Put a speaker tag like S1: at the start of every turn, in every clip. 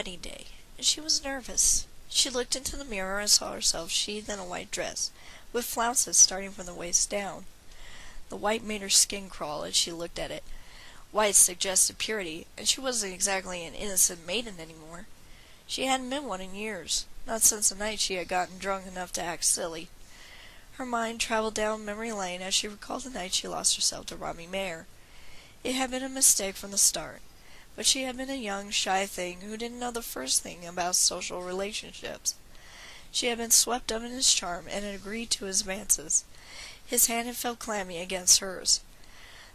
S1: wedding day, and she was nervous. She looked into the mirror and saw herself sheathed in a white dress, with flounces starting from the waist down. The white made her skin crawl as she looked at it. White suggested purity, and she wasn't exactly an innocent maiden anymore. She hadn't been one in years, not since the night she had gotten drunk enough to act silly. Her mind traveled down memory lane as she recalled the night she lost herself to Robbie Mayer. It had been a mistake from the start, but she had been a young, shy thing who didn't know the first thing about social relationships. She had been swept up in his charm and had agreed to his advances. His hand had felt clammy against hers.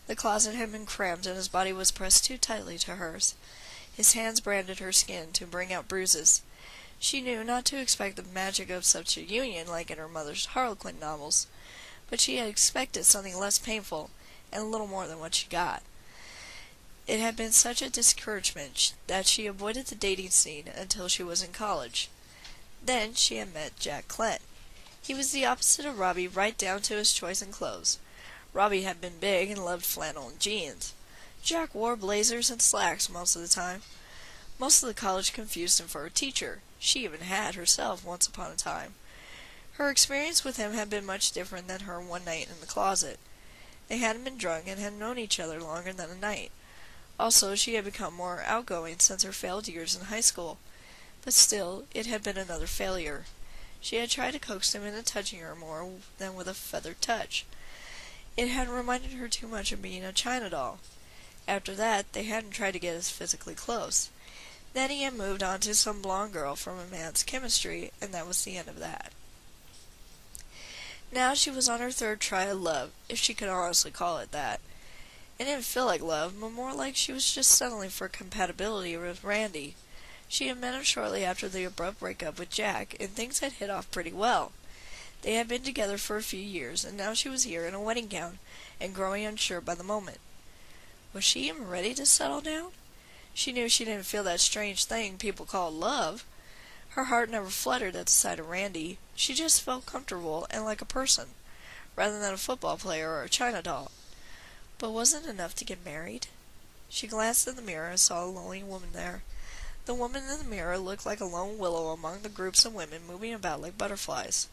S1: The closet had been cramped and his body was pressed too tightly to hers. His hands branded her skin to bring out bruises. She knew not to expect the magic of such a union like in her mother's Harlequin novels, but she had expected something less painful and a little more than what she got. It had been such a discouragement that she avoided the dating scene until she was in college. Then she had met Jack Clent. He was the opposite of Robbie right down to his choice in clothes. Robbie had been big and loved flannel and jeans. Jack wore blazers and slacks most of the time. Most of the college confused him for a teacher. She even had herself once upon a time. Her experience with him had been much different than her one night in the closet. They hadn't been drunk and had known each other longer than a night. Also, she had become more outgoing since her failed years in high school. But still, it had been another failure. She had tried to coax him into touching her more than with a feathered touch. It had reminded her too much of being a China doll. After that, they hadn't tried to get as physically close. Then he had moved on to some blonde girl from a man's chemistry, and that was the end of that. Now she was on her third try at love, if she could honestly call it that. It didn't feel like love, but more like she was just settling for compatibility with Randy. She had met him shortly after the abrupt breakup with Jack, and things had hit off pretty well. They had been together for a few years, and now she was here in a wedding gown, and growing unsure by the moment. Was she even ready to settle down? She knew she didn't feel that strange thing people call love. Her heart never fluttered at the sight of Randy. She just felt comfortable and like a person, rather than a football player or a China doll. But wasn't it enough to get married? She glanced in the mirror and saw a lonely woman there. The woman in the mirror looked like a lone willow among the groups of women moving about like butterflies.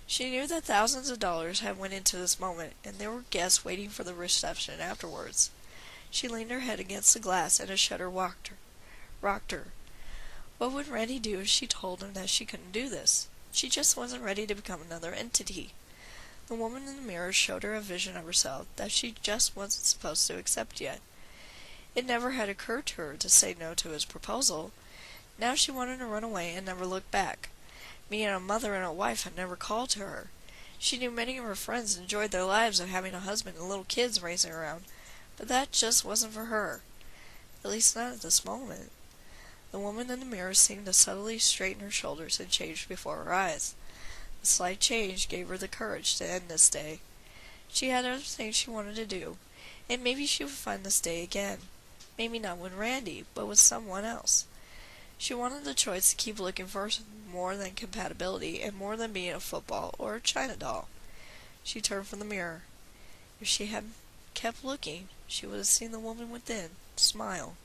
S1: She knew that thousands of dollars had went into this moment, and there were guests waiting for the reception afterwards. She leaned her head against the glass, and a shudder rocked her. What would Randy do if she told him that she couldn't do this? She just wasn't ready to become another entity. The woman in the mirror showed her a vision of herself that she just wasn't supposed to accept yet. It never had occurred to her to say no to his proposal. Now she wanted to run away and never look back. Being a mother and a wife had never called to her. She knew many of her friends enjoyed their lives of having a husband and little kids racing around, but that just wasn't for her. At least not at this moment. The woman in the mirror seemed to subtly straighten her shoulders and change before her eyes. The slight change gave her the courage to end this day. She had other things she wanted to do, and maybe she would find this day again. Maybe not with Randy, but with someone else. She wanted the choice to keep looking for more than compatibility and more than being a football or a China doll. She turned from the mirror. If she had kept looking, she would have seen the woman within smile.